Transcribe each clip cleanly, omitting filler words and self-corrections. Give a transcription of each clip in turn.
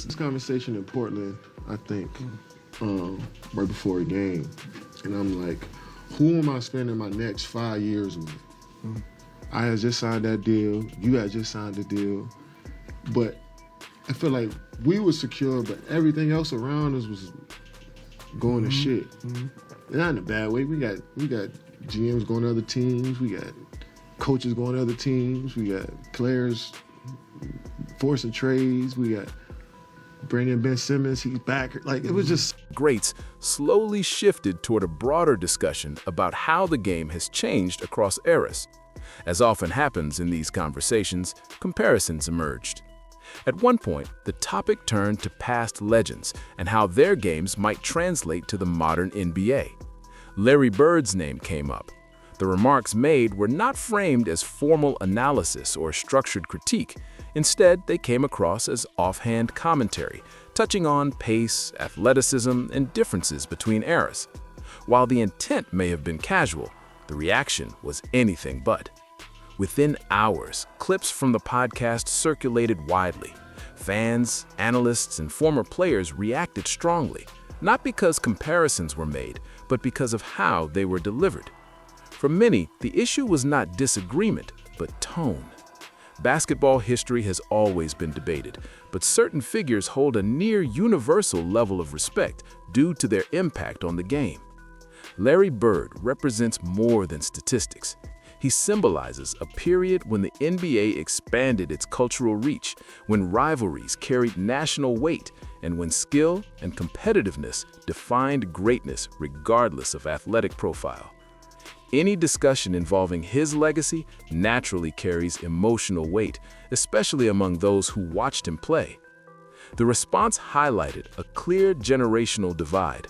This conversation in Portland, I think, right before a game, and I'm like, who am I spending my next 5 years with? I had just signed that deal. You had just signed the deal, but I feel like we were secure, but everything else around us was going to shit. Not in a bad way. We got GMs going to other teams. We got coaches going to other teams. We got players forcing trades. We got bringing Ben Simmons. He's back. Like, it was just... Greats slowly shifted toward a broader discussion about how the game has changed across eras. As often happens in these conversations, comparisons emerged. At one point, the topic turned to past legends and how their games might translate to the modern NBA. Larry Bird's name came up. The remarks made were not framed as formal analysis or structured critique. Instead, they came across as offhand commentary, touching on pace, athleticism, and differences between eras. While the intent may have been casual, the reaction was anything but. Within hours, clips from the podcast circulated widely. Fans, analysts, and former players reacted strongly, not because comparisons were made, but because of how they were delivered. For many, the issue was not disagreement, but tone. Basketball history has always been debated, but certain figures hold a near universal level of respect due to their impact on the game. Larry Bird represents more than statistics. He symbolizes a period when the NBA expanded its cultural reach, when rivalries carried national weight, and when skill and competitiveness defined greatness regardless of athletic profile. Any discussion involving his legacy naturally carries emotional weight, especially among those who watched him play. The response highlighted a clear generational divide.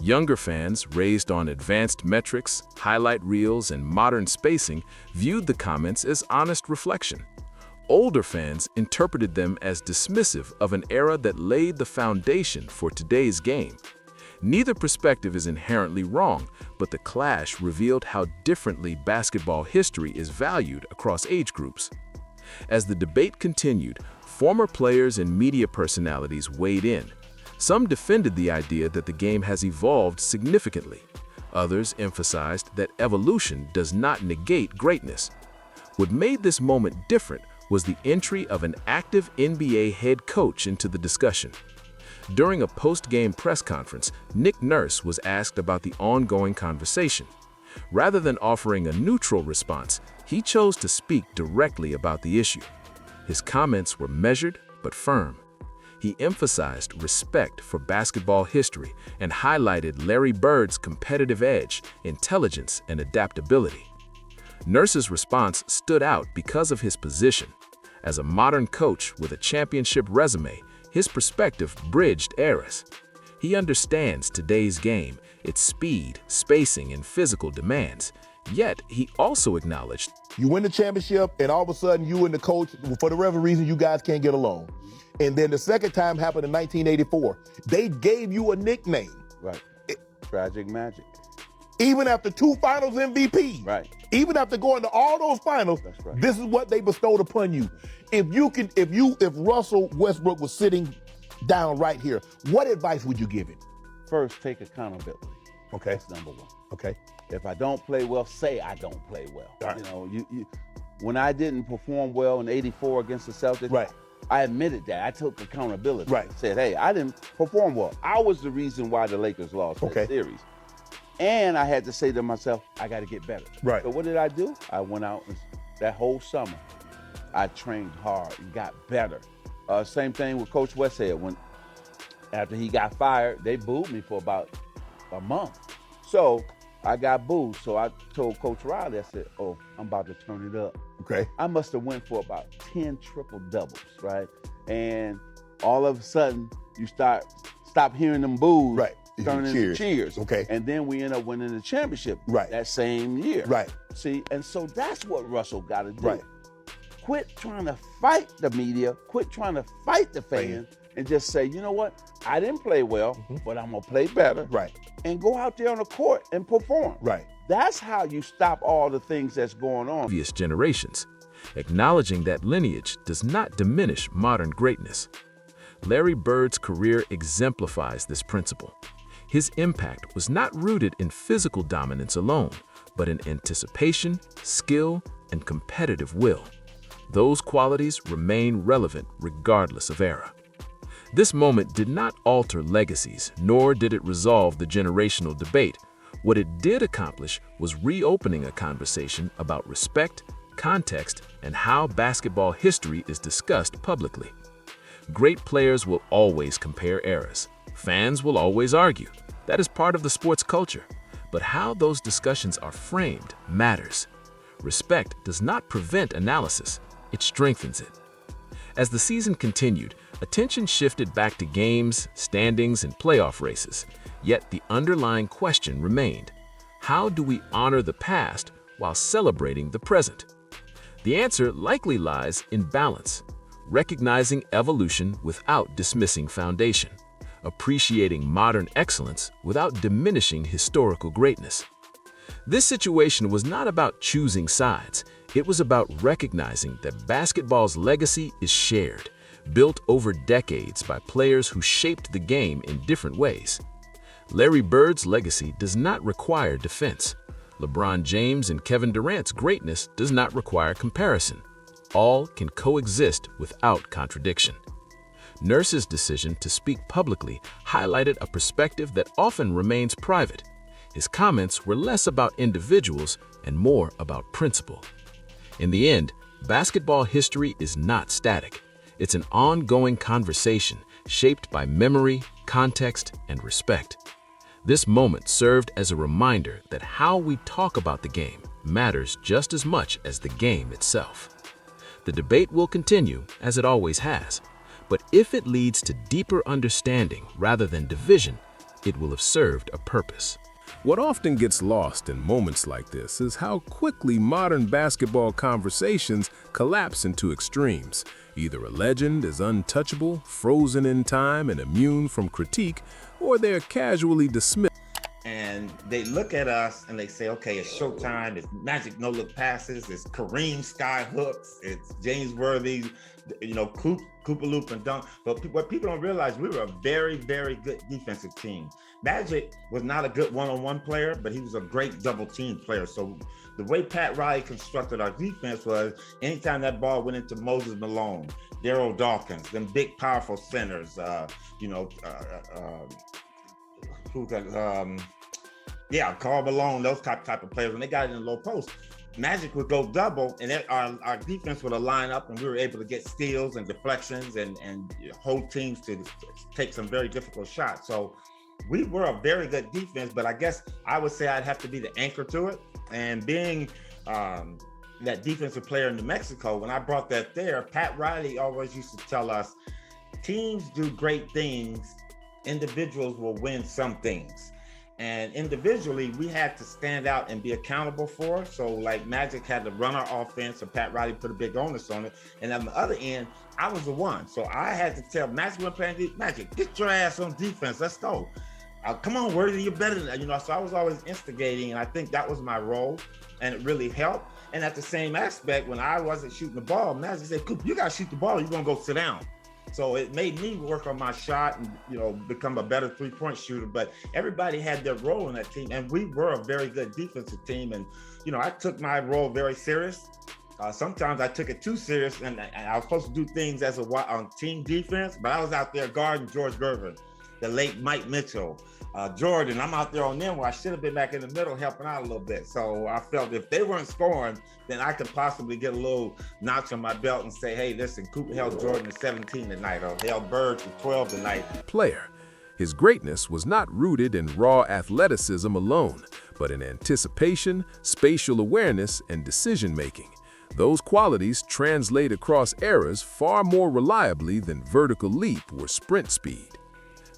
Younger fans, raised on advanced metrics, highlight reels, and modern spacing, viewed the comments as honest reflection. Older fans interpreted them as dismissive of an era that laid the foundation for today's game. Neither perspective is inherently wrong, but the clash revealed how differently basketball history is valued across age groups. As the debate continued, former players and media personalities weighed in. Some defended the idea that the game has evolved significantly. Others emphasized that evolution does not negate greatness. What made this moment different was the entry of an active NBA head coach into the discussion. During a post-game press conference, Nick Nurse was asked about the ongoing conversation. Rather than offering a neutral response, he chose to speak directly about the issue. His comments were measured but firm. He emphasized respect for basketball history and highlighted Larry Bird's competitive edge, intelligence, and adaptability. Nurse's response stood out because of his position. As a modern coach with a championship resume, his perspective bridged eras. He understands today's game, its speed, spacing, and physical demands. Yet, he also acknowledged, you win the championship, and all of a sudden, you and the coach, for whatever reason, you guys can't get along. And then the second time happened in 1984. They gave you a nickname. Right. Tragic Magic. Even after 2 finals MVP. Right. Even after going to all those finals, That's right. This is what they bestowed upon you. If Russell Westbrook was sitting down right here, what advice would you give him? First, take accountability. Okay. That's number one. Okay. If I don't play well, say I don't play well. Right. You know, when I didn't perform well in '84 against the Celtics, Right. I admitted that. I took accountability. Right. I said, hey, I didn't perform well. I was the reason why the Lakers lost Okay. that series. And I had to say to myself, I got to get better. Right. So what did I do? I went out and that whole summer, I trained hard and got better. Same thing with Coach Westhead. After he got fired, they booed me for about a month. So I got booed. So I told Coach Riley, I said, oh, I'm about to turn it up. Okay. I must have went for about 10 triple doubles, right? And all of a sudden, you stop hearing them boos. Right. Turning into cheers. Okay. And then we end up winning the championship Right. that same year. Right. See, and so that's what Russell got to do. Right. Quit trying to fight the media, quit trying to fight the fans, and just say, you know what? I didn't play well, but I'm going to play better. Right. And go out there on the court and perform. Right. That's how you stop all the things that's going on. previous generations. Acknowledging that lineage does not diminish modern greatness. Larry Bird's career exemplifies this principle. His impact was not rooted in physical dominance alone, but in anticipation, skill, and competitive will. Those qualities remain relevant regardless of era. This moment did not alter legacies, nor did it resolve the generational debate. What it did accomplish was reopening a conversation about respect, context, and how basketball history is discussed publicly. Great players will always compare eras. Fans will always argue. That is part of the sports culture. But how those discussions are framed matters. Respect does not prevent analysis, it strengthens it. As the season continued, attention shifted back to games, standings, and playoff races. Yet the underlying question remained: how do we honor the past while celebrating the present? The answer likely lies in balance, recognizing evolution without dismissing foundation, appreciating modern excellence without diminishing historical greatness. This situation was not about choosing sides. It was about recognizing that basketball's legacy is shared, built over decades by players who shaped the game in different ways. Larry Bird's legacy does not require defense. LeBron James and Kevin Durant's greatness does not require comparison. All can coexist without contradiction. Nurse's decision to speak publicly highlighted a perspective that often remains private. His comments were less about individuals and more about principle. In the end, basketball history is not static. It's an ongoing conversation shaped by memory, context, and respect. This moment served as a reminder that how we talk about the game matters just as much as the game itself. The debate will continue, as it always has, but if it leads to deeper understanding rather than division, it will have served a purpose. What often gets lost in moments like this is how quickly modern basketball conversations collapse into extremes. Either a legend is untouchable, frozen in time, and immune from critique, or they're casually dismissed. And they look at us and they say, okay, it's Showtime, it's Magic no-look passes, it's Kareem sky hooks, it's James Worthy, Koopa Loop and dunk. But what people don't realize, we were a very, very good defensive team. Magic was not a good one-on-one player, but he was a great double-team player. So the way Pat Riley constructed our defense was anytime that ball went into Moses Malone, Daryl Dawkins, them big, powerful centers, Karl Malone, those type of players, when they got it in the low post, Magic would go double, and our defense would line up, and we were able to get steals and deflections and hold teams to take some very difficult shots. So we were a very good defense, but I guess I would say I'd have to be the anchor to it. And being that defensive player in New Mexico, when I brought that there, Pat Riley always used to tell us, teams do great things, individuals will win some things. And individually, we had to stand out and be accountable for. So like Magic had to run our offense, and Pat Riley put a big onus on it. And on the other end, I was the one. So I had to tell Magic, Magic, get your ass on defense. Let's go. Come on, Worthy, you're better than that. So I was always instigating, and I think that was my role, and it really helped. And at the same aspect, when I wasn't shooting the ball, Magic said, Coop, you got to shoot the ball, you're going to go sit down. So it made me work on my shot and, become a better three-point shooter. But everybody had their role in that team, and we were a very good defensive team. And, I took my role very serious. Sometimes I took it too serious, and I was supposed to do things as on team defense, but I was out there guarding George Gervin, the late Mike Mitchell, Jordan. I'm out there on them where I should have been back in the middle helping out a little bit. So I felt if they weren't scoring, then I could possibly get a little notch on my belt and say, hey, listen, Cooper held Jordan to 17 tonight, or held Bird to 12 tonight. Player. His greatness was not rooted in raw athleticism alone, but in anticipation, spatial awareness, and decision-making. Those qualities translate across eras far more reliably than vertical leap or sprint speed.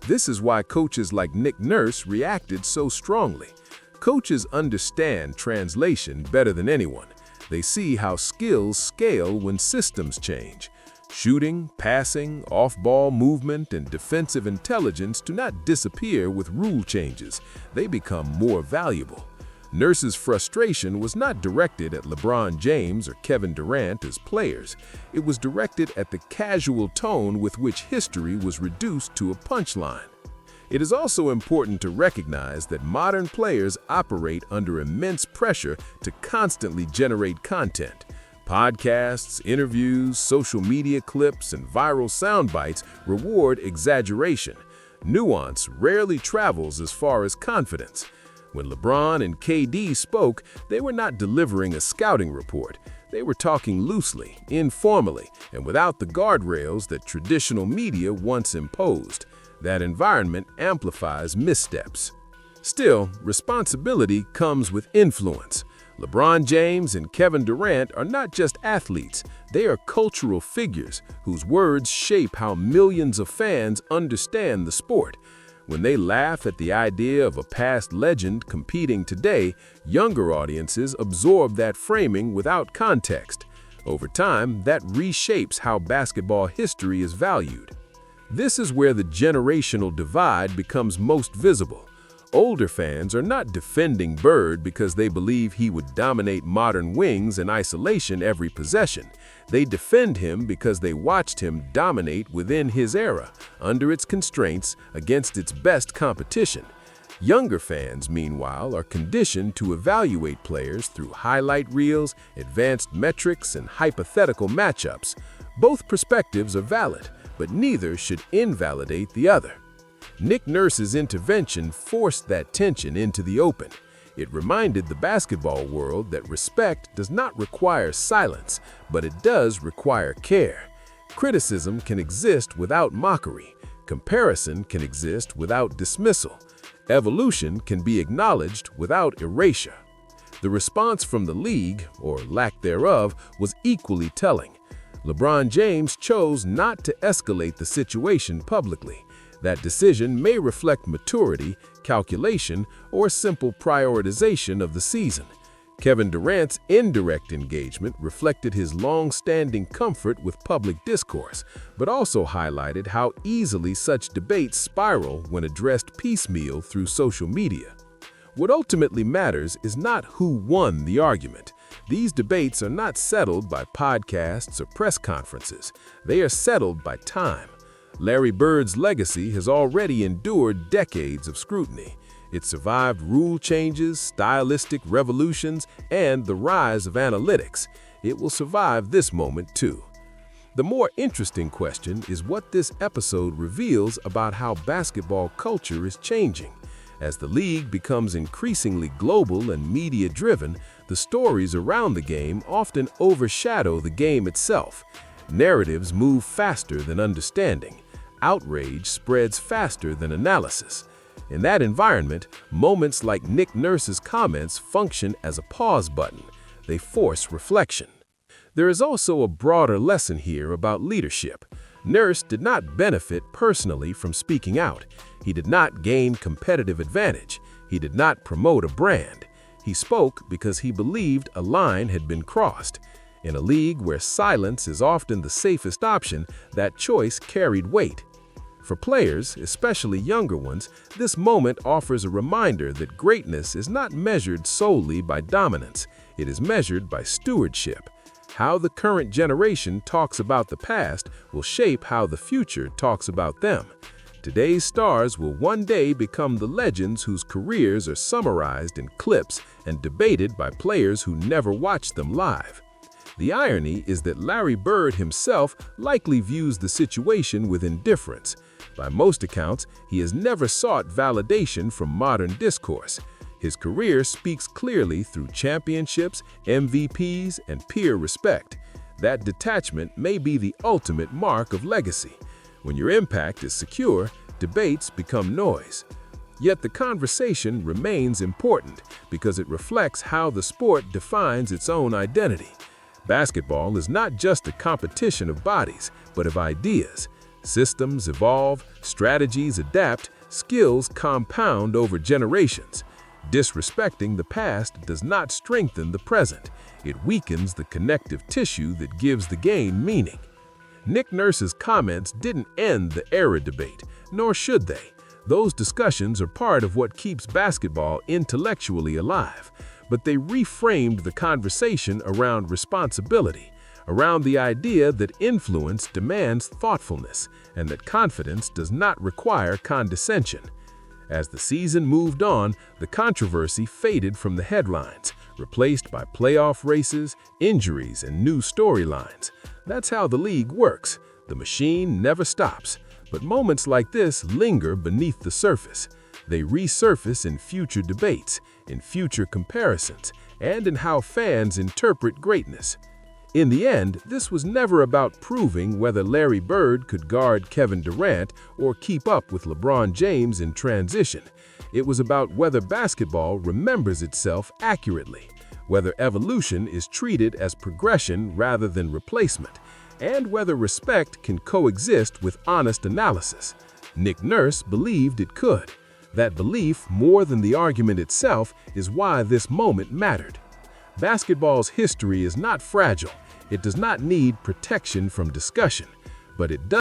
This is why coaches like Nick Nurse reacted so strongly. Coaches understand translation better than anyone. They see how skills scale when systems change. Shooting, passing, off-ball movement, and defensive intelligence do not disappear with rule changes. They become more valuable. Nurse's frustration was not directed at LeBron James or Kevin Durant as players. It was directed at the casual tone with which history was reduced to a punchline. It is also important to recognize that modern players operate under immense pressure to constantly generate content. Podcasts, interviews, social media clips, and viral sound bites reward exaggeration. Nuance rarely travels as far as confidence. When LeBron and KD spoke, they were not delivering a scouting report. They were talking loosely, informally, and without the guardrails that traditional media once imposed. That environment amplifies missteps. Still, responsibility comes with influence. LeBron James and Kevin Durant are not just athletes, they are cultural figures whose words shape how millions of fans understand the sport. When they laugh at the idea of a past legend competing today, younger audiences absorb that framing without context. Over time, that reshapes how basketball history is valued. This is where the generational divide becomes most visible. Older fans are not defending Bird because they believe he would dominate modern wings in isolation every possession. They defend him because they watched him dominate within his era, under its constraints, against its best competition. Younger fans, meanwhile, are conditioned to evaluate players through highlight reels, advanced metrics, and hypothetical matchups. Both perspectives are valid, but neither should invalidate the other. Nick Nurse's intervention forced that tension into the open. It reminded the basketball world that respect does not require silence, but it does require care. Criticism can exist without mockery. Comparison can exist without dismissal. Evolution can be acknowledged without erasure. The response from the league, or lack thereof, was equally telling. LeBron James chose not to escalate the situation publicly. That decision may reflect maturity, calculation, or simple prioritization of the season. Kevin Durant's indirect engagement reflected his long-standing comfort with public discourse, but also highlighted how easily such debates spiral when addressed piecemeal through social media. What ultimately matters is not who won the argument. These debates are not settled by podcasts or press conferences. They are settled by time. Larry Bird's legacy has already endured decades of scrutiny. It survived rule changes, stylistic revolutions, and the rise of analytics. It will survive this moment too. The more interesting question is what this episode reveals about how basketball culture is changing. As the league becomes increasingly global and media-driven, the stories around the game often overshadow the game itself. Narratives move faster than understanding. Outrage spreads faster than analysis. In that environment, moments like Nick Nurse's comments function as a pause button. They force reflection. There is also a broader lesson here about leadership. Nurse did not benefit personally from speaking out. He did not gain competitive advantage. He did not promote a brand. He spoke because he believed a line had been crossed. In a league where silence is often the safest option, that choice carried weight. For players, especially younger ones, this moment offers a reminder that greatness is not measured solely by dominance. It is measured by stewardship. How the current generation talks about the past will shape how the future talks about them. Today's stars will one day become the legends whose careers are summarized in clips and debated by players who never watched them live. The irony is that Larry Bird himself likely views the situation with indifference. By most accounts, he has never sought validation from modern discourse. His career speaks clearly through championships, MVPs, and peer respect. That detachment may be the ultimate mark of legacy. When your impact is secure, debates become noise. Yet the conversation remains important because it reflects how the sport defines its own identity. Basketball is not just a competition of bodies, but of ideas. Systems evolve, strategies adapt, skills compound over generations. Disrespecting the past does not strengthen the present. It weakens the connective tissue that gives the game meaning. Nick Nurse's comments didn't end the era debate, nor should they. Those discussions are part of what keeps basketball intellectually alive, but they reframed the conversation around responsibility, around the idea that influence demands thoughtfulness and that confidence does not require condescension. As the season moved on, the controversy faded from the headlines, replaced by playoff races, injuries, and new storylines. That's how the league works. The machine never stops. But moments like this linger beneath the surface. They resurface in future debates, in future comparisons, and in how fans interpret greatness. In the end, this was never about proving whether Larry Bird could guard Kevin Durant or keep up with LeBron James in transition. It was about whether basketball remembers itself accurately, whether evolution is treated as progression rather than replacement, and whether respect can coexist with honest analysis. Nick Nurse believed it could. That belief, more than the argument itself, is why this moment mattered. Basketball's history is not fragile. It does not need protection from discussion, but it does